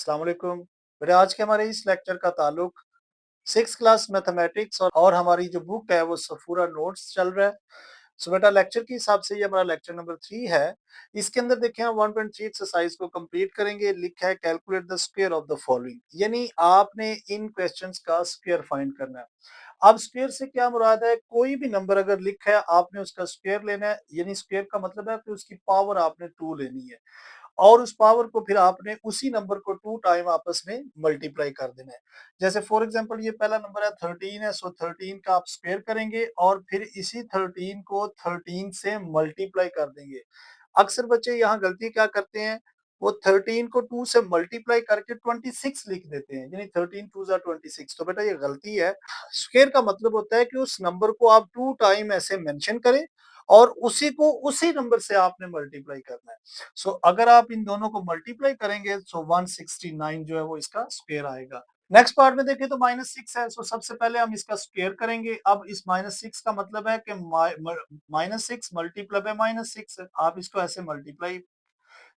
अस्सलाम वालेकुम। बेटा आज के हमारे इस लेक्चर का ताल्लुक 6th क्लास मैथमेटिक्स और हमारी जो बुक है वो सफूरा नोट्स चल रहा है। सो बेटा लेक्चर के हिसाब से ये हमारा लेक्चर नंबर 3 है। इसके अंदर देखें हम 1.3 एक्सरसाइज को कंप्लीट करेंगे। लिखा है calculate the square of the following, यानी आपने इन क्वेश्चंस का स्क्वायर फाइंड करना है। अब स्क्वायर से क्या मुराद है, कोई भी नंबर अगर लिखा है आपने उसका स्क्वायर लेना है, यानी स्क्वायर का मतलब है कि उसकी पावर आपने 2 लेनी है और उस पावर को फिर आपने उसी नंबर को 2 टाइम आपस में मल्टीप्लाई कर देना है। जैसे फॉर एग्जांपल ये पहला नंबर है 13 है, सो 13 का आप स्क्वायर करेंगे और फिर इसी 13 को 13 से मल्टीप्लाई कर देंगे। अक्सर बच्चे यहाँ गलती क्या करते हैं, वो 13 को 2 से मल्टीप्लाई करके 26 लिख देते हैं, यानी 13 2 जा 26। तो बेटा ये गलती है। स्क्वायर का मतलब होता है कि उस नंबर को आप 2 टाइम ऐसे मेंशन करें और उसी को उसी नंबर से आपने मल्टीप्लाई करना है। सो अगर आप इन दोनों को मल्टीप्लाई करेंगे सो 169 जो है वो इसका स्क्वायर आएगा। नेक्स्ट पार्ट में देखें तो -6 है, सो सबसे पहले हम इसका स्क्वायर करेंगे। अब इस -6 का मतलब है कि -6 मल्टीप्लाई बाय -6 आप इसको ऐसे मल्टीप्लाई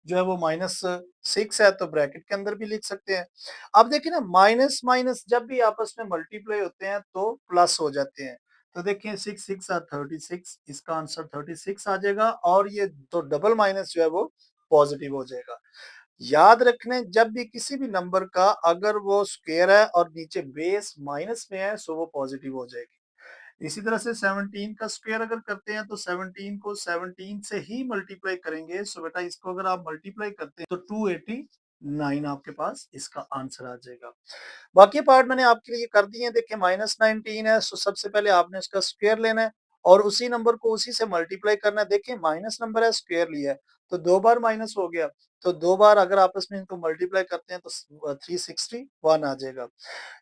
जो है वो -6 है तो ब्रैकेट के अंदर भी लिख सकते हैं। अब देखिए ना माइनस माइनस जब भी आपस में मल्टीप्लाई होते हैं तो प्लस हो जाते हैं। तो देखिए 6 6 आर 36, इसका आंसर 36 आ जाएगा और ये तो डबल माइनस जो है वो पॉजिटिव हो जाएगा। याद रखने जब भी किसी भी नंबर का अगर वो स्क्वायर है और नीचे बेस माइनस में है सो वो पॉजिटिव हो जाएगी। इसी तरह से 17 का स्क्वायर अगर करते हैं तो 17 को 17 से ही मल्टीप्लाई करेंगे। सो बेटा इसको अगर आप मल्टीप्लाई करते हैं तो 289 आपके पास इसका आंसर आ जाएगा। बाकी पार्ट मैंने आपके लिए कर दिए हैं। देखिए -19 है, सो सबसे पहले आपने इसका स्क्वायर लेना है और उसी नंबर को उसी से मल्टीप्लाई करना है। देखिए माइनस नंबर है, स्क्वायर लिया है तो 2 बार माइनस हो गया, तो 2 बार अगर आपस में इनको मल्टीप्लाई करते हैं तो 361 आ जाएगा।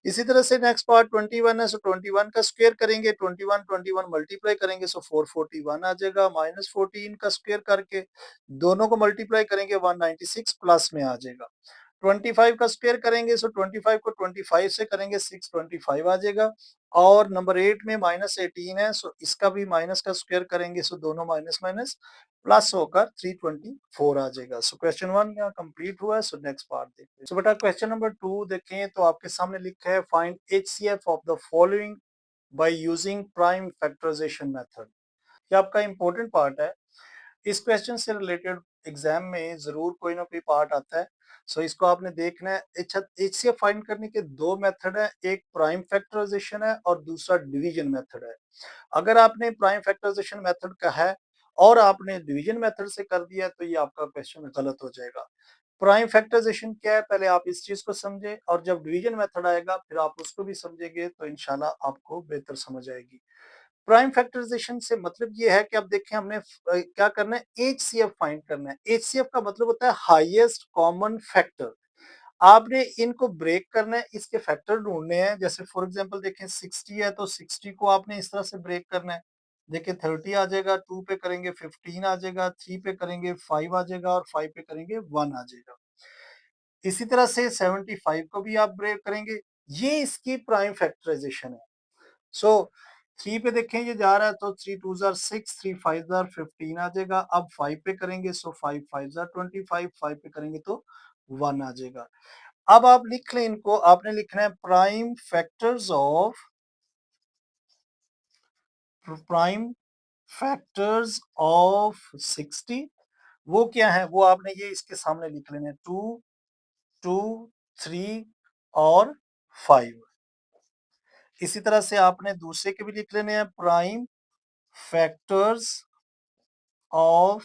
इसी तरह से नेक्स्ट पार्ट 21 है, सो 21 का स्क्वायर करेंगे, 21 मल्टीप्लाई करेंगे सो 441 आ जाएगा। -14 का स्क्वायर करके दोनों को मल्टीप्लाई करेंगे 196 प्लस में आ जाएगा। 25 का स्क्वायर करेंगे सो 25 को 25 से करेंगे 625 आ जाएगा। और नंबर 8 में -18 है, सो इसका भी माइनस का स्क्वायर करेंगे सो दोनों माइनस माइनस प्लस होकर 324 आ जाएगा। सो क्वेश्चन 1 यहाँ कंप्लीट हुआ है। सो नेक्स्ट पार्ट देखते हैं। सो बेटा क्वेश्चन नंबर 2 देखें तो आपके सामने लिखा है find HCF of the following by using prime factorization method. ये आपका इंपॉर्टेंट पार्ट है। इस क्वेश्चन से रिलेटेड एग्जाम में जरूर कोई ना कोई पार्ट आता है। सो इसको आपने देखना है। एचसीएफ फाइंड करने के दो मेथड है, एक प्राइम फैक्टराइजेशन है और दूसरा डिवीजन मेथड है। अगर आपने प्राइम फैक्टराइजेशन मेथड का है और आपने डिवीजन मेथड से कर दिया तो ये आपका क्वेश्चन गलत हो जाएगा। प्राइम फैक्टराइजेशन क्या है, पहले आप इस चीज को समझे और जब डिवीजन मेथड आएगा फिर आप उसको भी समझेंगे तो इंशाल्लाह आपको बेहतर समझ आएगी। प्राइम फैक्टराइजेशन से मतलब ये है कि अब देखें हमने क्या करना है, एचसीएफ फाइंड करना है। एचसीएफ का मतलब होता है हाईएस्ट कॉमन फैक्टर। आपने इनको ब्रेक करना है, इसके फैक्टर ढूंढने हैं। जैसे फॉर एग्जांपल देखें 60 है तो 60 को आपने इस तरह से ब्रेक करना है। देखिए 30 आ जाएगा, 2 पे करेंगे 15 आ जाएगा, 3 पे करेंगे 5 आ जाएगा और 5 पे करेंगे 1 आ जाएगा। इसी तरह से 75 को भी आप ब्रेक करेंगे। ये इसकी प्राइम फैक्टराइजेशन है। सो 3 पे देखें ये जा रहा है तो 3 2 जार 6, 3 5 जार 15 आ जाएगा। अब 5 पे करेंगे सो 5 5 जार 25, 5 पे करेंगे तो 1 आ जाएगा। अब आप लिख लें इनको, आपने लिखना है प्राइम फैक्टर्स ऑफ 60। वो क्या है, वो आपने ये इसके सामने लिख लेने 2 2 3 और 5। इसी तरह से आपने दूसरे के भी लिख लेने हैं प्राइम फैक्टर्स ऑफ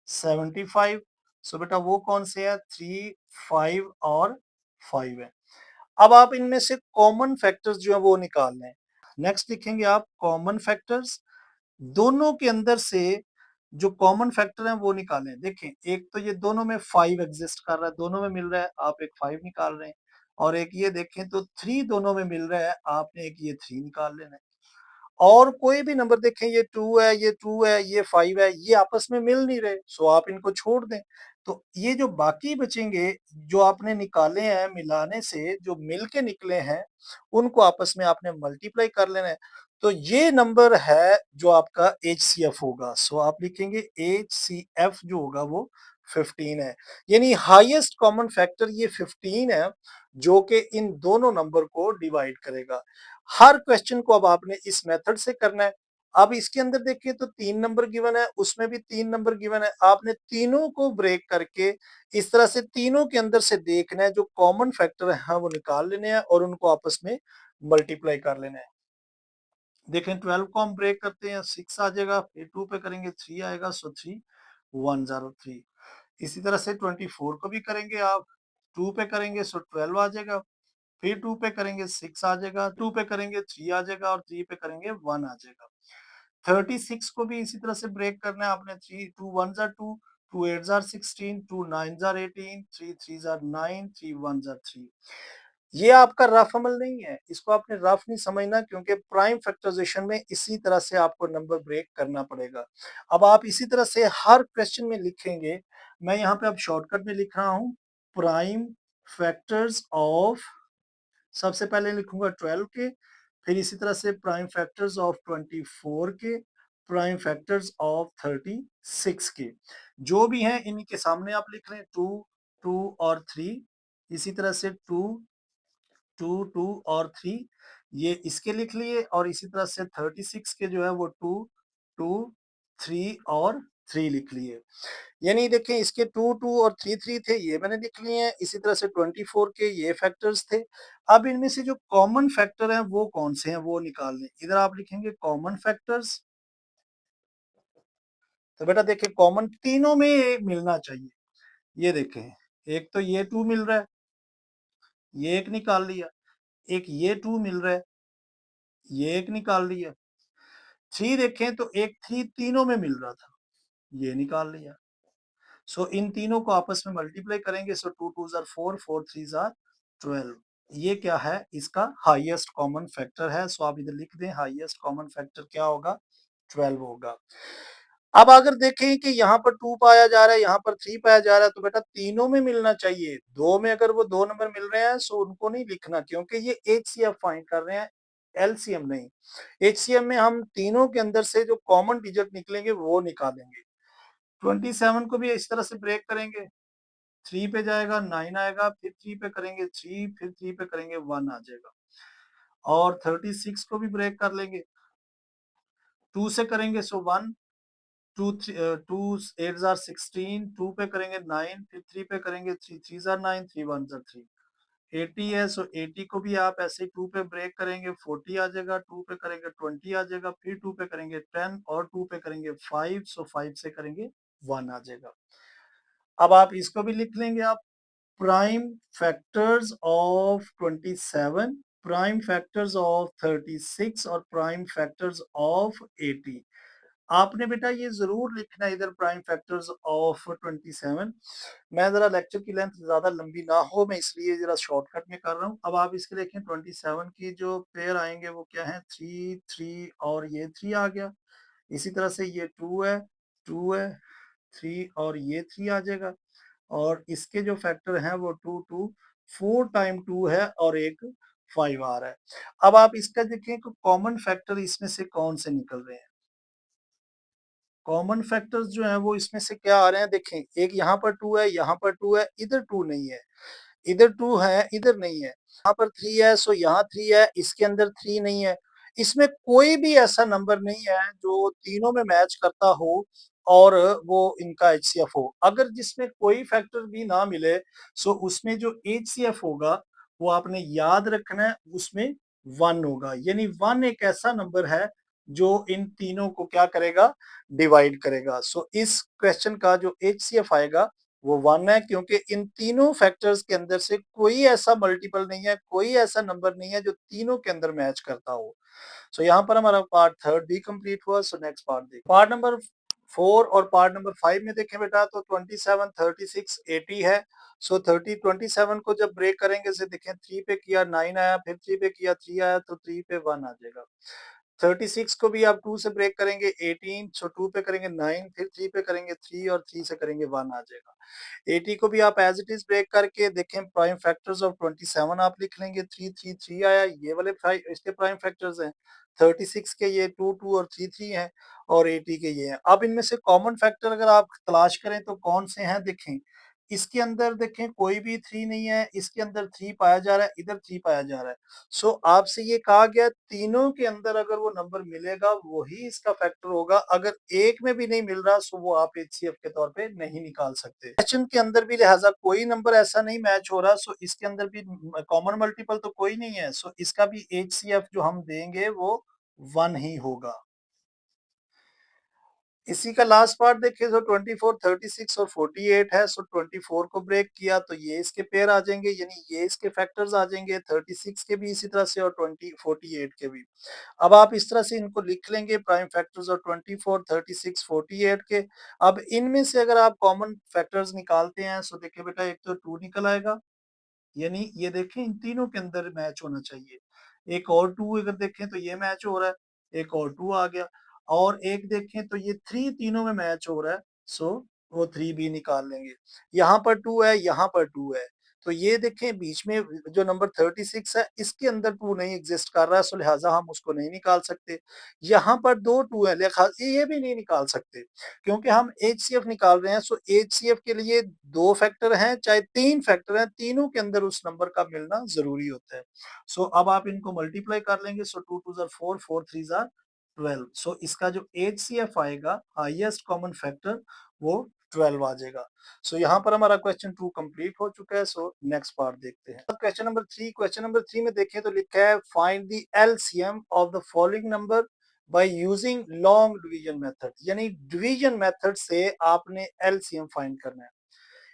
75। सो बेटा वो कौन से है, 3 5 और 5 है। अब आप इनमें से कॉमन फैक्टर्स जो है वो निकालने हैं। नेक्स्ट लिखेंगे आप कॉमन फैक्टर्स, दोनों के अंदर से जो कॉमन फैक्टर है वो निकालें। देखें एक तो ये दोनों में 5 एग्जिस्ट कर रहा है, दोनों में मिल रहा है, आप एक 5 निकाल रहे हैं। और एक ये देखें तो 3 दोनों में मिल रहा है, आपने एक ये 3 निकाल लेना है। और कोई भी नंबर देखें ये 2 है, ये 2 है, ये 5 है, ये आपस में मिल नहीं रहे, सो आप इनको छोड़ दें। तो ये जो बाकी बचेंगे जो आपने निकाले हैं मिलाने से, जो मिल के निकले हैं उनको आपस में आपने मल्टीप्लाई कर लेना है। तो ये नंबर है जो आपका एचसीएफ होगा। सो आप लिखेंगे एचसीएफ जो होगा वो 15 है। यानी हाईएस्ट कॉमन फैक्टर ये 15 है, जो कि इन दोनों नंबर को डिवाइड करेगा। हर क्वेश्चन को अब आपने इस मेथड से करना है। अब इसके अंदर देखिए तो 3 नंबर गिवन है, उसमें भी 3 नंबर गिवन है। आपने तीनों को ब्रेक करके इस तरह से तीनों के अंदर से देखना है, जो कॉमन फैक्टर है हाँ, वो निकाल लेने हैं और उनको आपस में मल्टीप्लाई कर लेना है। देखें 12 को हम ब्रेक करते हैं, 6 आ जाएगा, फिर 2 पे करेंगे 3 आएगा, सो 3 103। इसी तरह से 24 को भी करेंगे आप, 2 पे करेंगे सो 12 आ जाएगा, फिर 2 पे करेंगे 6 आ जाएगा, 2 पे करेंगे 3 आ जाएगा और 3 पे करेंगे 1 आ जाएगा। 36 को भी इसी तरह से ब्रेक करना है आपने, 3 2 1 jar 2, 2 8 jar 16, 2 9 jar 18, 3 3 jar 9, 3 1 jar 3। ये आपका रफ अमल नहीं है, इसको आपने रफ नहीं समझना, क्योंकि प्राइम फैक्टराइजेशन में इसी तरह से आपको नंबर ब्रेक करना पड़ेगा। अब आप इसी तरह से हर क्वेश्चन में लिखेंगे। मैं यहाँ पे अब शॉर्टकट में लिख रहा हूँ, प्राइम फैक्टर्स ऑफ, सबसे पहले लिखूंगा 12 के, फिर इसी तरह से प्राइम फैक्टर्स ऑफ 24 के, प्राइम फैक्टर्स ऑफ 36 के। जो भी हैं इन्हीं के सामने आप लिख लें, 2 2 और 3, इसी तरह से 2 2 2 और 3, ये इसके लिख लिए, और इसी तरह से 36 के जो है वो 2 2 3 और 3 लिख लिए। यानी देखें इसके 2 2 और 3 3 थे, ये मैंने लिख लिए हैं। इसी तरह से 24 के ये फैक्टर्स थे। अब इनमें से जो कॉमन फैक्टर हैं वो कौन से हैं वो निकाल लें। इधर आप लिखेंगे कॉमन फैक्टर्स, तो बेटा देखिए कॉमन तीनों में मिलना चाहिए। ये देखें, एक तो ये 2 मिल रहा है, ये एक निकाल लिया, एक ये 2 मिल रहा है, ये एक निकाल लिया, 3 देखें तो एक 3 तीनों में मिल रहा था, ये निकाल लिया। सो इन तीनों को आपस में मल्टीप्लाई करेंगे, सो 2 2 जार 4, 4 3 जार 12। ये क्या है, इसका हाईएस्ट कॉमन फैक्टर है। सो आप इधर लिख दें, हाईएस्ट कॉमन फैक्टर क्या होगा, 12 होगा। अब अगर देखें कि यहाँ पर 2 पाया जा रहा है, यहाँ पर 3 पाया जा रहा है, तो बेटा तीनों में मिलना चाहिए। दो में अगर वो 2 नंबर मिल रहे हैं सो उनको नहीं लिखना, क्योंकि ये एचसीएफ फाइंड कर रहे हैं, एलसीएम नहीं। एचसीएम में हम तीनों के अंदर से जो कॉमन डिजिट निकलेंगे वो निकालेंगे। 27 को भी इस तरह से ब्रेक करेंगे, 3 पे जाएगा 9 आएगा, फिर 3 पे करेंगे 3, फिर 3 पे करेंगे 1 आ जाएगा। और 36 को भी ब्रेक कर लेंगे, 2 से करेंगे सो 1, 2 8 जार 16, 2 पे करेंगे 9, फिर 3 पे करेंगे 3 3 जार 9, 3 1 जार 3। 80 है, सो 80 को भी आप ऐसे ही 2 पे ब्रेक करेंगे, 40 आ जाएगा, 2 पे करेंगे 20 आ जाएगा, फिर 2 पे करेंगे 10 और 2 पे करेंगे 5, सो 5 से करेंगे 1 आ जाएगा। अब आप इसको भी लिख लेंगे आप, prime factors of 27, prime factors of 36 और प्राइम फैक्टर्स ऑफ 80। आपने बेटा ये जरूर लिखना है इधर प्राइम फैक्टर्स ऑफ 27। मैं जरा लेक्चर की लेंथ ज्यादा लंबी ना हो, मैं इसलिए जरा शॉर्टकट में कर रहा हूँ। अब आप इसके देखें 27 की जो पेयर आएंगे वो क्या है, 3 3 और ये 3 आ गया। इसी तरह से ये 2 है 3 और ये 3 आ जाएगा। और इसके जो फैक्टर हैं वो 2 2 4 टाइम 2 है और एक 5 आ रहा है। अब आप इसका देखें कि कॉमन फैक्टर इसमें से कौन से निकल रहे हैं। कॉमन फैक्टर्स जो है वो इसमें से क्या आ रहे हैं, देखें एक यहाँ पर 2 है, यहाँ पर 2 है, इधर 2 नहीं है, इधर 2 है, इधर नहीं है, यहाँ पर 3 है, सो यहाँ 3 है, इसके अंदर 3 नहीं है। इसमें कोई भी ऐसा नंबर नहीं है जो तीनों में मैच करता हो और वो इनका एचसीएफ हो। अगर जिसमें कोई फैक्टर भी ना मिले, सो उसमें जो एचसीएफ होगा वो आपने याद रखना है, उसमें 1 होगा। यानी 1 एक ऐसा नंबर है जो इन तीनों को क्या करेगा, डिवाइड करेगा। सो इस क्वेश्चन का जो एचसीएफ आएगा वो 1 है, क्योंकि इन तीनों फैक्टर्स के अंदर से कोई ऐसा मल्टीपल नहीं है, कोई ऐसा नंबर नहीं है जो तीनों के अंदर मैच करता हो। सो यहाँ पर हमारा पार्ट थर्ड भी कंप्लीट हुआ। सो नेक्स्ट पार्ट देखिए, पार्ट नंबर 4 और पार्ट नंबर 5 में देखें बेटा तो 27 36 80 है। सो 27 को जब ब्रेक करेंगे से देखें, 3 पे किया 9 आया, फिर 3 पे किया 3 आया, तो 3 पे 1 आ जाएगा। 36 को भी आप 2 से ब्रेक करेंगे 18, सो 2 पे करेंगे 9, फिर 3 पे करेंगे 3 और 3 से करेंगे 1 आ जाएगा। 80 को भी आप एज इट इज ब्रेक करके देखें, प्राइम फैक्टर्स ऑफ 27 आप लिख लेंगे, 3 3 3 आया, ये वाले इसके प्राइम फैक्टर्स हैं। 36 के ये 2, 2 और 3, 3 हैं और 80 के ये हैं। अब इनमें से कॉमन फैक्टर अगर आप तलाश करें तो कौन से हैं देखें। इसके अंदर देखें कोई भी 3 नहीं है, इसके अंदर 3 पाया जा रहा है, इधर 3 पाया जा रहा है। सो आपसे ये कहा गया तीनों के अंदर अगर वो नंबर मिलेगा वही इसका फैक्टर होगा। अगर एक में भी नहीं मिल रहा सो वो आप एचसीएफ के तौर पे नहीं निकाल सकते। क्वेश्चन के अंदर भी लिहाजा कोई नंबर ऐसा नहीं मैच हो रहा सो इसके अंदर भी कॉमन मल्टीपल तो कोई नहीं है सो इसका भी एचसीएफ जो हम देंगे वो 1 ही होगा। इसी का लास्ट पार्ट देखिए तो 24, 36 और 48 है सो 24 को ब्रेक किया तो ये इसके पेयर आ जाएंगे यानी ये इसके फैक्टर्स आ जाएंगे 36 के भी इसी तरह से और 20 48 के भी। अब आप इस तरह से इनको लिख लेंगे प्राइम फैक्टर्स और 24, 36, 48 के। अब इनमें से अगर आप कॉमन फैक्टर्स निकालते हैं सो देखिए बेटा एक तो 2 निकल आएगा यानी ये देखें इन तीनों के अंदर मैच होना चाहिए। एक और 2 अगर देखें तो ये मैच हो रहा है, एक और 2 आ गया और एक देखें तो ये 3 तीनों में मैच हो रहा है, सो वो 3 भी निकाल लेंगे। यहाँ पर 2 है, यहाँ पर 2 है, तो ये देखें बीच में जो नंबर 36 है इसके अंदर 2 नहीं एग्जिस्ट कर रहा है सो लिहाजा हम उसको नहीं निकाल सकते। यहाँ पर 2 2 है लिहाजा ये भी नहीं निकाल सकते क्योंकि हम एचसीएफ निकाल रहे हैं सो एचसीएफ के लिए 2 फैक्टर हैं चाहे 3 फैक्टर हैं, तीनों के अंदर उस नंबर का मिलना जरूरी होता है। सो अब आप इनको मल्टीप्लाई कर लेंगे सो 2 2 4 4 3 12 सो इसका जो एचसीएफ आएगा हाईएस्ट कॉमन फैक्टर वो 12 आ जाएगा। सो यहाँ पर हमारा क्वेश्चन 2 कंप्लीट हो चुका है सो नेक्स्ट पार्ट देखते हैं। क्वेश्चन नंबर 3 में देखें तो लिखा है find the LCM of the following number by using long division method यानी डिवीजन मेथड से आपने एलसीएम फाइंड करना है।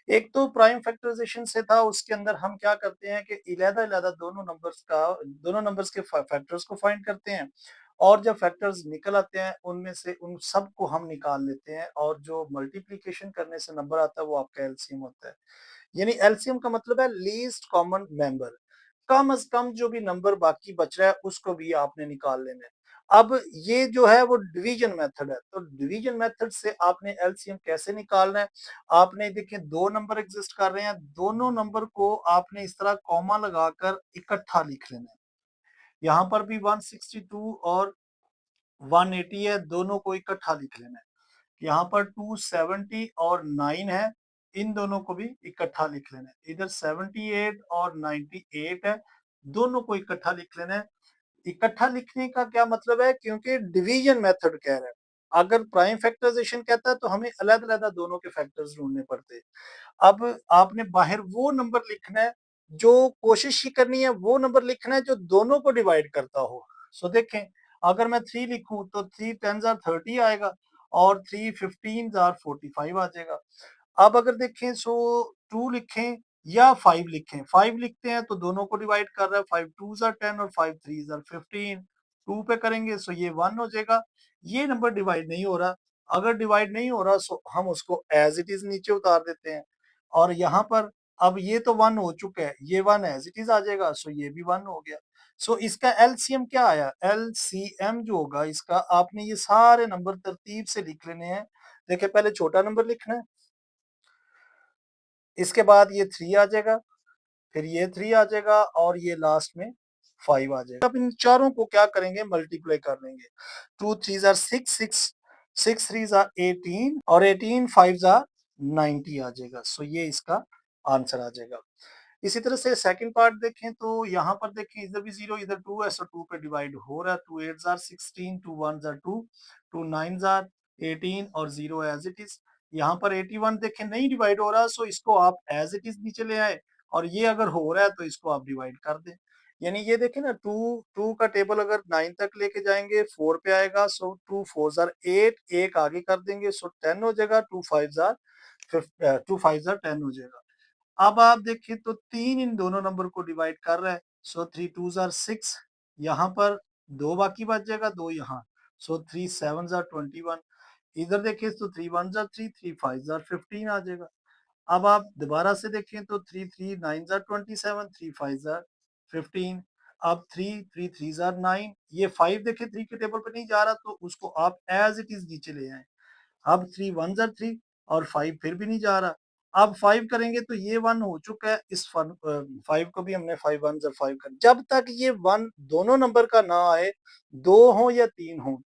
एक तो प्राइम फैक्टराइजेशन से था उसके अंदर हम क्या करते हैं कि इलेदा दोनों नंबर्स के फैक्टर्स को फाइंड करते हैं और जब फैक्टर्स निकल आते हैं उनमें से उन सब को हम निकाल लेते हैं और जो मल्टीप्लिकेशन करने से नंबर आता है वो आपका एलसीएम होता है। यानी एलसीएम का मतलब है लीस्ट कॉमन मेंबर, कम से कम जो भी नंबर बाकी बच रहा है उसको भी आपने निकाल लेना है। अब ये जो है वो डिवीजन मेथड है तो डिवीजन मेथड से आपने एलसीएम कैसे निकालना है। आपने देखिए दो नंबर एग्जिस्ट कर रहे हैं, दोनों नंबर को आपने इस तरह कॉमा लगाकर इकट्ठा लिख लेना है। यहाँ पर भी 162 और 180 है, दोनों को इकट्ठा लिख लेना है। यहाँ पर 270 और 9 है, इन दोनों को भी इकट्ठा लिख लेना है। इधर 78 और 98 है, दोनों को इकट्ठा लिख लेना है। इकट्ठा लिखने का क्या मतलब है क्योंकि डिवीजन मेथड कह रहा है। अगर प्राइम फैक्टराइजेशन कहता है तो हमें अलग-अलग दोनों के फैक्टर्स ढूंढने पड़ते हैं। अब आपने बाहर वो नंबर लिखना है जो कोशिश ही करनी है वो नंबर लिखना है जो दोनों को डिवाइड करता हो। सो देखें अगर मैं 3 लिखूं तो 3 10 आर 30 आएगा और 3 15 आर 45 आ जाएगा। अब अगर देखें सो 2 लिखें या 5 लिखें, 5 लिखते हैं तो दोनों को डिवाइड कर रहा है, 5 2s आर 10 और 5 3s आर 15। 2 पे करेंगे सो ये 1 हो जाएगा। ये नंबर डिवाइड नहीं हो रहा, अगर डिवाइड नहीं हो रहा सो हम उसको एज इट इज नीचे उतार देते हैं और यहाँ पर अब ये तो 1 हो चुका है, ये 1 एज इट इज आ जाएगा सो ये भी 1 हो गया। सो इसका एलसीएम क्या आया, एलसीएम जो होगा इसका आपने ये सारे नंबर तरतीब से लिख लेने हैं। देखिए पहले छोटा नंबर लिखना है, इसके बाद ये 3 आ जाएगा, फिर ये 3 आ जाएगा और ये लास्ट में 5 आ जाएगा। अब इन चारों को क्या करेंगे मल्टीप्लाई कर लेंगे। 2 3s आर 6 6 3s आर 18 और 18 5s आर 90 आ जाएगा। सो ये इसका आंसर आ जाएगा। इसी तरह से सेकंड पार्ट देखें तो यहाँ पर देखें इधर भी 0 इधर 2 है सो 2 पे डिवाइड हो रहा है। 2 8s are 16 2 1s are 2 2 9s are 18 और 0 एज इट इज। यहाँ पर 81 देखें नहीं डिवाइड हो रहा सो इसको आप एज इट इज नीचे ले आए और ये अगर हो रहा है तो इसको आप डिवाइड कर दें। यानी ये देखें ना 2 2 का टेबल अगर 9 तक लेके जाएंगे 4 पे आएगा सो 2 4s आर 8 एक आगे कर देंगे सो 10 हो जाएगा। 2 5s आर 10 हो जाएगा। अब आप देखिए तो 3 इन दोनों नंबर को डिवाइड कर रहा है सो 3 2s आर 6, यहाँ पर 2 बाकी बच जाएगा, 2 यहाँ सो 3 7s आर 21। इधर देखिए तो 3 1s आर 3 3 5s आर 15 आ जाएगा। अब आप दोबारा से देखें तो 3 3 9s आर 27 3 5s आर 15। अब 3 3 3s आर 9, ये 5 देखें 3 के टेबल पे नहीं जा रहा तो उसको आप एज इट इज नीचे ले आए। अब 3 1s आर 3 और 5 फिर भी नहीं जा रहा अब 5 करेंगे तो ये 1 हो चुका है, इस 5 को भी हमने 5 1 ज़ा 5 कर, जब तक ये 1 दोनों नंबर का ना आए, 2 हो या 3 हो,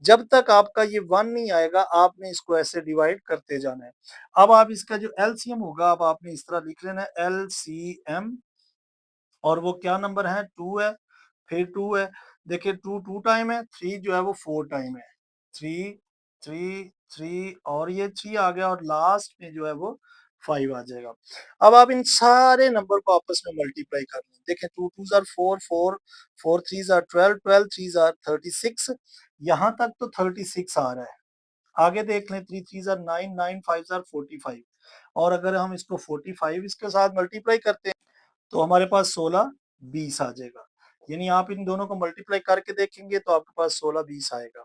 जब तक आपका ये 1 नहीं आएगा, आपने इसको ऐसे डिवाइड करते जाना है। अब आप इसका जो एलसीएम होगा, अब आपने इस तरह लिख लेना है एलसीएम, और वो क्या नंबर है, 2 है, फिर 2 है, देखिए 2 2 टाइम है, 3 जो है वो 4 टाइम है, 3 3 3 और ये 3 आ गया, और लास्ट में जो है वो 5 आ जाएगा। अब आप इन सारे नंबर को आपस में मल्टीप्लाई कर लें, देखें 2 2 ज़ार 4 4 4 3 ज़ार 12 12 3 ज़ार 36, यहाँ तक तो 36 आ रहा है। आगे देख लें, 3 3 ज़ार 9 9 5 ज़ार 45, और अगर हम इसको 45 इसके साथ मल्टीप्लाई करते हैं तो हमारे पास 16 20 आ जाएगा। यानी आप इन दोनों को मल्टीप्लाई करके देखेंगे तो आपके पास 16 20 आएगा।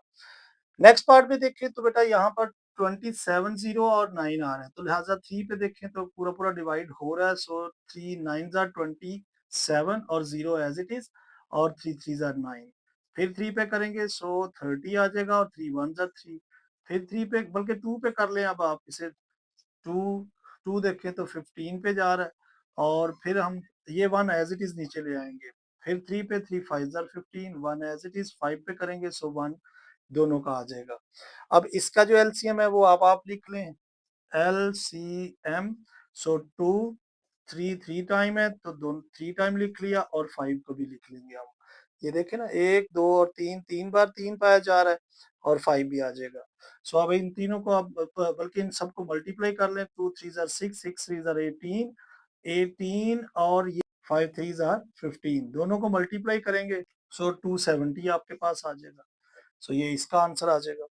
नेक्स्ट पार्ट में देखें तो बेटा यहाँ पर 27 0 और 9 आ रहे हैं, तो लिहाजा 3 पे देखें तो पूरा पूरा डिवाइड हो रहा है, सो 3 9 ज़ार 27 और 0 एज इट इज, और 3 3 ज़ार 9, फिर 3 पे करेंगे सो 30 आ जाएगा, और 3 1 ज़ार 3, फिर 3 पे बल्कि 2 पे कर लें, अब आप इसे 2 2 देखें तो 15 पे जा रहा है, और फिर हम ये 1 एज इट इज नीचे ले आएंगे, फिर 3 पे 3 5 ज़ार 15, 1 एज इट इज, 5 पे करेंगे सो 1 दोनों का आ जाएगा। अब इसका जो एलसीएम है वो आप लिख लें, एलसीएम, सो 2 3 3 टाइम है तो दोनों 3 टाइम लिख लिया, और 5 को भी लिख लेंगे हम। ये देखें ना, 1 2 और 3, 3 बार 3 पाया जा रहा है, और 5 भी आ जाएगा। सो अब इन तीनों को आप बल्कि इन सबको मल्टीप्लाई कर लें, 2 3 ज़ार 6 6 3 ज़ार 18 18, और ये 5 3 ज़ार 15, दोनों को मल्टीप्लाई करेंगे सो 270 आपके पास आ जाएगा। सो ये इसका आंसर आ जाएगा।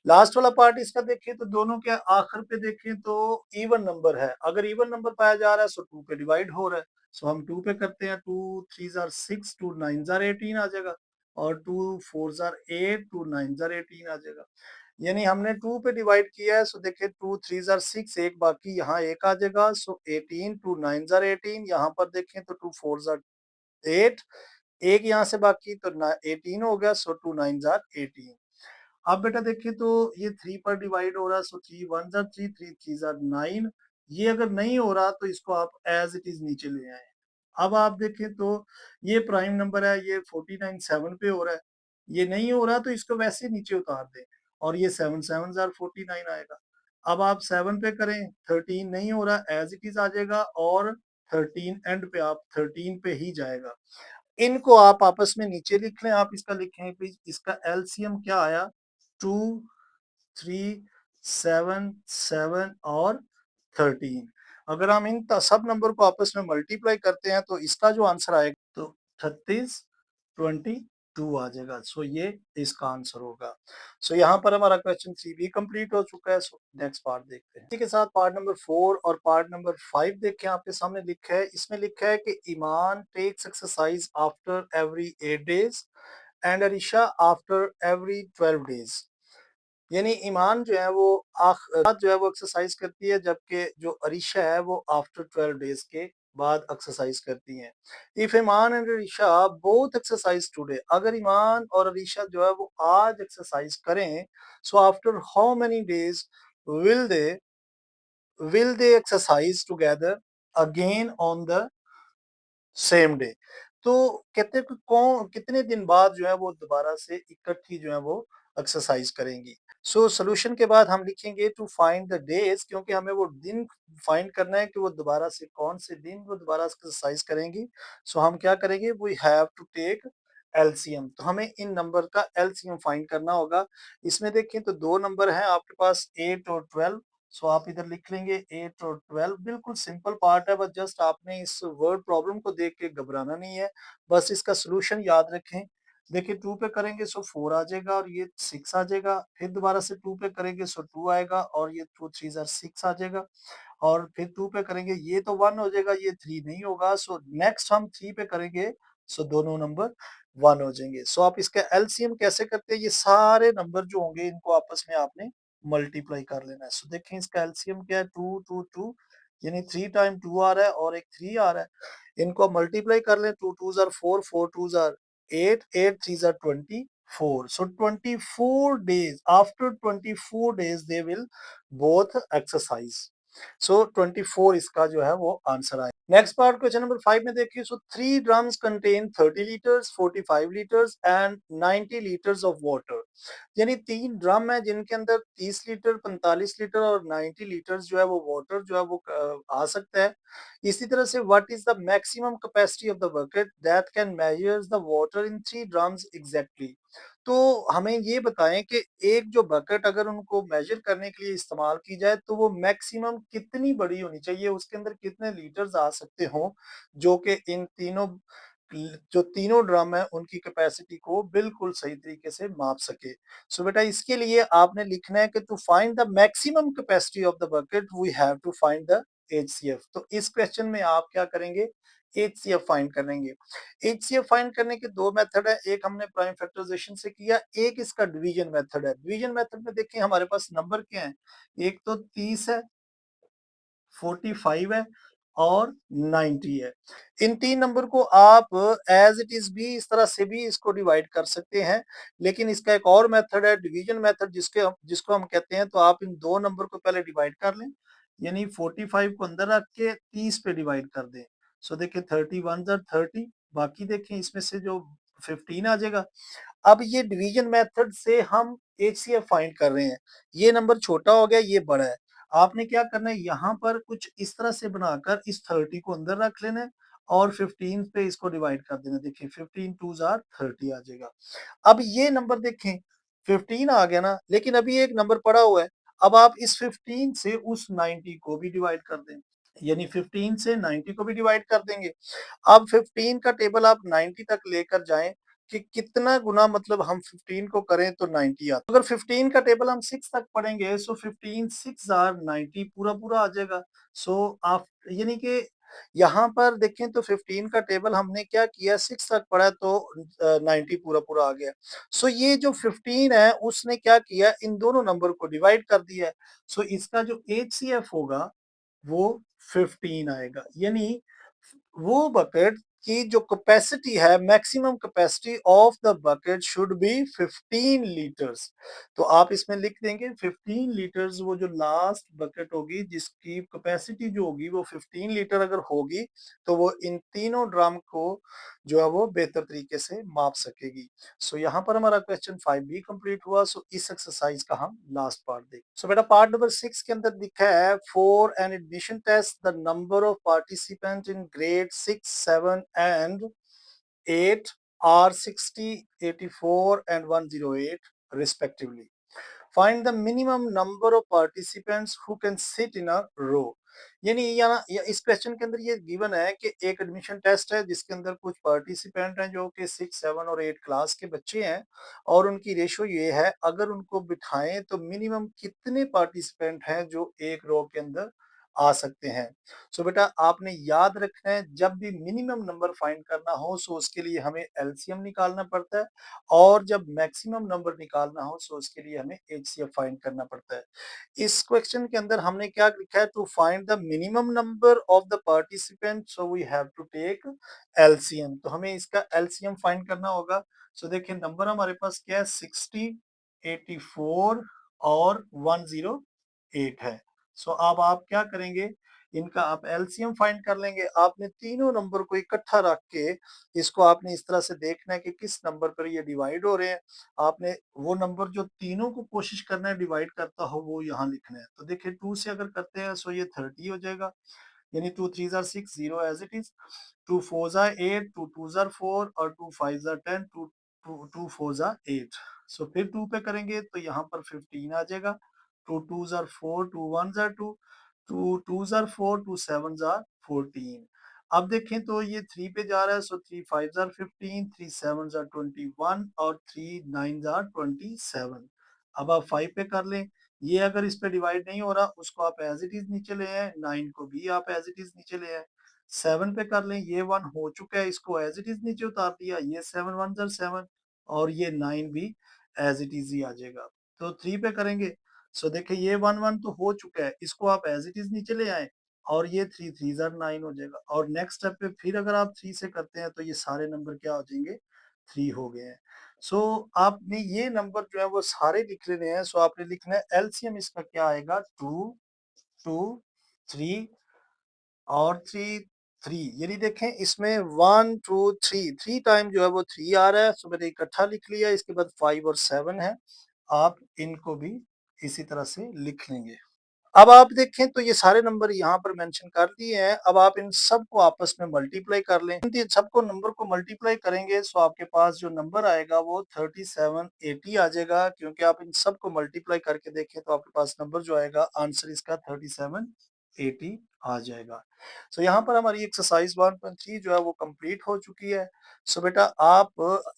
लास्ट वाला पार्ट इसका देखें तो दोनों के आखिर पे देखें तो इवन नंबर है, अगर इवन नंबर पाया जा रहा है सो 2 पे डिवाइड हो रहा है, सो हम 2 पे करते हैं, 2 3 ज़ार 6 2 9 ज़ार 18 आ जाएगा, और 2 4 ज़ार 8 2 9 ज़ार 18 आ जाएगा। यानी हमने 2 पे डिवाइड किया है, सो देखिए 2 3 ज़ार 6, एक बाकी यहाँ एक आ जाएगा, सो 18 2 9 ज़ार 18, यहाँ पर देखें तो 2 4 ज़ार 8, एक यहाँ से बाकी तो 18 हो गया, सो 2 9 ज़ार 18। अब बेटा देखिए तो ये 3 पर डिवाइड हो रहा है, सो 3 1 ज़ार 3 3 3 ज़ार 9, ये अगर नहीं हो रहा तो इसको आप एज इट इज नीचे ले आए। अब आप देखें तो ये प्राइम नंबर है, ये 49 7 पे हो रहा है, ये नहीं हो रहा तो इसको वैसे नीचे उतार दें, और ये 7 7 ज़ार 49 आएगा। अब आप 7 पे करें, 13 नहीं हो रहा, एज इट इज आ जाएगा, और 13 एंड पे आप 13 पे ही जाएगा। इनको आप आपस में नीचे लिख लें, आप इसका लिखें प्लीज, इसका एलसीएम क्या आया, 2 3 7 7 और 13। अगर हम इन सब नंबर को आपस में मल्टीप्लाई करते हैं तो इसका जो आंसर आएगा तो 36 22 आ जाएगा। सो ये इसका आंसर होगा। सो यहाँ पर हमारा क्वेश्चन 3 भी कंप्लीट हो चुका है। सो नेक्स्ट पार्ट देखते हैं। इसी के साथ पार्ट नंबर 4 और पार्ट नंबर 5 देखें, आपके सामने लिखा है, इसमें लिखा है कि Iman takes exercise after every 8 days and Arisha after every 12 days. यानी ईमान जो है वो जो है वो एक्सरसाइज करती है, जबकि जो अरीशा है वो आफ्टर 12 डेज के बाद एक्सरसाइज करती हैं। If Iman and Areesha both exercise today, अगर ईमान और अरीशा जो है वो आज एक्सरसाइज करें, so after how many days will they exercise together again on the same day. तो कहते हैं कि कौन कितने दिन बाद जो है वो दोबारा से इकट्ठी जो है वो एक्सरसाइज करेंगी। सो सॉल्यूशन के बाद हम लिखेंगे टू फाइंड द डेज, क्योंकि हमें वो दिन फाइंड करना है कि वो दोबारा से कौन से दिन वो दोबारा एक्सरसाइज करेंगी। सो हम क्या करेंगे, we have to take LCM, तो हमें इन नंबर का एलसीएम फाइंड करना होगा। इसमें देखें तो दो नंबर हैं आपके पास, 8 और 12। सो आप इधर लिख लेंगे 8 और 12, बिल्कुल सिंपल पार्ट है, बस जस्ट आपने इस वर्ड प्रॉब्लम को देख के घबराना नहीं है, बस इसका सोल्यूशन याद रखें। देखिए 2 पे करेंगे सो 4 आ जाएगा, और ये 6 आ जाएगा, फिर दोबारा से 2 पे करेंगे सो 2 आएगा, और ये 2 3 ज़ार 6 आ जाएगा, और फिर 2 पे करेंगे ये तो 1 हो जाएगा, ये 3 नहीं होगा। सो नेक्स्ट हम 3 पे करेंगे, सो दोनों नंबर 1 हो जाएंगे। सो आप इसका एलसीएम कैसे करते हैं, ये सारे नंबर जो होंगे इनको आपस में आपने मल्टीप्लाई कर लेना है। सो देखें इसका एलसीएम क्या है, 2 2 2, यानी 3 टाइम 2 आ रहा है और एक 3 आ रहा है। इनको मल्टीप्लाई कर लें, 2 2 ज़ार 4 4 2 ज़ार 8 8 3 ज़ार 24। So 24 days, after 24 days they will both exercise. सो 24 इसका जो है वो आंसर आएगा। नेक्स्ट पार्ट क्वेश्चन नंबर 5 में देखिए, सो 3 drums contain 30 litres, 45 litres and 90 litres of water. यानी 3 ड्रम है जिनके अंदर 30 लीटर, 45 लीटर और 90 लीटर्स जो है वो वाटर जो है वो आ सकता है। इसी तरह से what is the maximum capacity of the bucket that can measures the water in 3 drums exactly. तो हमें ये बताएं कि एक जो बकेट अगर उनको मेजर करने के लिए इस्तेमाल की जाए तो वो मैक्सिमम कितनी बड़ी होनी चाहिए, उसके अंदर कितने लीटर्स आ सकते हो जो कि इन तीनों जो तीनों ड्रम है उनकी कैपेसिटी को बिल्कुल सही तरीके से माप सके। सो बेटा इसके लिए आपने लिखना है कि to find the maximum capacity of the bucket we have to find the HCF. तो इस क्वेश्चन में आप क्या करेंगे, एचसीएफ फाइंड करेंगे। एचसीएफ फाइंड करने के दो मेथड है, एक हमने प्राइम फैक्टराइजेशन से किया, एक इसका डिवीजन मेथड है। डिवीजन मेथड में देखिए हमारे पास नंबर क्या है, एक तो 30 है, 45 है और 90 है। इन तीन नंबर को आप एज इट इज भी इस तरह से भी इसको डिवाइड कर सकते हैं, लेकिन इसका एक और मेथड है डिवीजन मेथड जिसको हम कहते हैं। तो आप इन दो नंबर को पहले डिवाइड कर लें, यानी 45 को अंदर रख के 30 पे डिवाइड कर दें। सो देखिए 31 ज़र 30, बाकी देखें इसमें से जो 15 आ जाएगा। अब ये डिवीजन मेथड से हम एचसीएफ फाइंड कर रहे हैं। ये नंबर छोटा हो गया, ये बड़ा है। आपने क्या करना है, यहाँ पर कुछ इस तरह से बनाकर इस 30 को अंदर रख लेना है और 15 पे इसको डिवाइड कर देना। देखिए 15 2 ज़ार 30 आ जाएगा। अब ये नंबर देखें 15 आ गया ना, लेकिन अभी एक नंबर पड़ा हुआ है। अब आप इस 15 से उस 90 को भी डिवाइड कर दें, यानी 15 से 90 को भी डिवाइड कर देंगे। अब 15 का टेबल आप 90 तक लेकर जाएं कि कितना गुना मतलब हम 15 को करें तो 90 आता। अगर 15 का टेबल हम 6 तक पढ़ेंगे सो 15 6 आर 90 पूरा पूरा आ जाएगा। सो आप यानी कि यहाँ पर देखें तो 15 का टेबल हमने क्या किया, 6 तक पढ़ा तो 90 पूरा पूरा आ गया। सो ये जो 15 है उसने क्या किया, इन दोनों नंबर को डिवाइड कर दिया है। सो इसका जो एचसीएफ होगा वो 15 आएगा। यानी वो बकेट की जो कैपेसिटी है, maximum capacity of the bucket should be 15 litres. तो आप इसमें लिख देंगे 15 लीटर्स, वो जो लास्ट बकेट होगी जिसकी कैपेसिटी जो होगी वो 15 लीटर अगर होगी तो वो इन तीनों ड्रम को जो है वो बेहतर तरीके से माप सकेगी। सो यहाँ पर हमारा क्वेश्चन 5 भी कंप्लीट हुआ। सो इस एक्सरसाइज का हम लास्ट पार्ट देखें। सो बेटा पार्ट नंबर 6 के अंदर लिखा है for an admission test the number of participant in grade 6 7 and 8 are 60 84 and 108 respectively. Find the minimum number of participants who can sit in a row. यानी या इस क्वेश्चन के अंदर ये गिवन है कि एक एडमिशन टेस्ट है जिसके अंदर कुछ पार्टिसिपेंट हैं जो कि 6 7 और 8 क्लास के बच्चे हैं, और उनकी रेशो ये है अगर उनको बिठाएं तो मिनिमम कितने पार्टिसिपेंट हैं जो एक रो के अंदर आ सकते हैं। सो बेटा आपने याद रखना है जब भी मिनिमम नंबर फाइंड करना हो सो उसके लिए हमें एलसीएम निकालना पड़ता है, और जब मैक्सिमम नंबर निकालना हो सो उसके लिए हमें एचसीएफ फाइंड करना पड़ता है। इस क्वेश्चन के अंदर हमने क्या लिखा है, to find the minimum number of the participant so we have to take LCM. तो हमें इसका एलसीएम फाइंड करना होगा। सो देखिए नंबर हमारे पास क्या है, 60 84 और 108 है। सो अब आप क्या करेंगे, इनका आप एलसीएम फाइंड कर लेंगे। आपने तीनों नंबर को इकट्ठा रख के इसको आपने इस तरह से देखना है कि किस नंबर पर ये डिवाइड हो रहे हैं। आपने वो नंबर जो तीनों को कोशिश करना है डिवाइड करता हो वो यहाँ लिखना है। तो देखिए 2 से अगर करते हैं सो ये 30 हो जाएगा, यानी 2 3 जार 6 0 एज इट इज, 2 4 जार 8, 2 2 जार 4 और 2 5 जार 10, 2 4 जार 8। सो फिर 2 पे करेंगे तो यहाँ पर 15 आ जाएगा, 2 2 जार 4, 2 1 जार 2, 2 2 जार 4, 2 7 जार 14। अब देखें तो ये 3 पे जा रहा है सो 3 5 जार 15, 3 7 जार 21 और 3 9 जार 27। अब आप 5 पे कर लें, ये अगर इस पे डिवाइड नहीं हो रहा उसको आप एज इट इज नीचे ले आए, 9 को भी आप एज इट इज नीचे ले आए। 7 पे कर लें, ये 1 हो चुका है इसको एज इट इज नीचे उतार दिया, ये 7 1 जार 7 और ये 9 भी एज इट इज ही आ जाएगा। तो 3 पे करेंगे सो देखिए ये 1 1 तो हो चुका है, इसको आप एज इट इज नीचे ले आए और ये 3 3 जार 9 हो जाएगा। और नेक्स्ट स्टेप पे फिर अगर आप 3 से करते हैं तो ये सारे नंबर क्या हो जाएंगे, 3 हो गए हैं। सो आपने ये नंबर जो है वो सारे लिख लेने हैं। सो आपने लिखना है एलसीएम इसका क्या आएगा, 2 2 3 और 3, 3 यानी देखें इसमें 1, 2, 3 3 टाइम जो है वो 3 आ रहा है, सो मैंने इकट्ठा लिख लिया। इसके बाद 5 और 7 है। आप इनको भी इसी तरह से लिख लेंगे। अब आप देखें तो ये सारे नंबर यहाँ पर मेंशन कर दिए हैं। अब आप इन सबको आपस में मल्टीप्लाई कर लें। इन सबको नंबर को मल्टीप्लाई करेंगे सो आपके पास जो नंबर आएगा वो 3780 आ जाएगा, क्योंकि आप इन सबको मल्टीप्लाई करके देखें तो आपके पास नंबर जो आएगा आंसर इसका 3780 आ जाएगा। सो यहाँ पर हमारी एक्सरसाइज 1.3 जो है वो कंप्लीट हो चुकी है। सो बेटा आप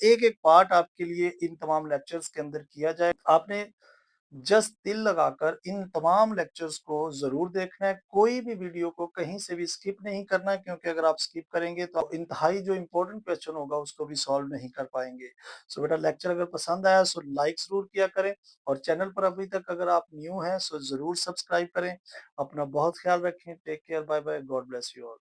एक-एक पार्ट आपके लिए इन तमाम लेक्चर्स के अंदर किया जाए। आपने जस्ट दिल लगाकर इन तमाम लेक्चर्स को ज़रूर देखना है। कोई भी वीडियो को कहीं से भी स्किप नहीं करना है, क्योंकि अगर आप स्किप करेंगे तो आप इंतहाई जो इम्पोर्टेंट क्वेश्चन होगा उसको भी सॉल्व नहीं कर पाएँगे। सो बेटा लेक्चर अगर पसंद आया सो लाइक ज़रूर किया करें, और चैनल पर अभी तक अगर आप न्यू हैं सो ज़रूर सब्सक्राइब करें। अपना बहुत ख्याल रखें। Take care, bye bye, God bless you all.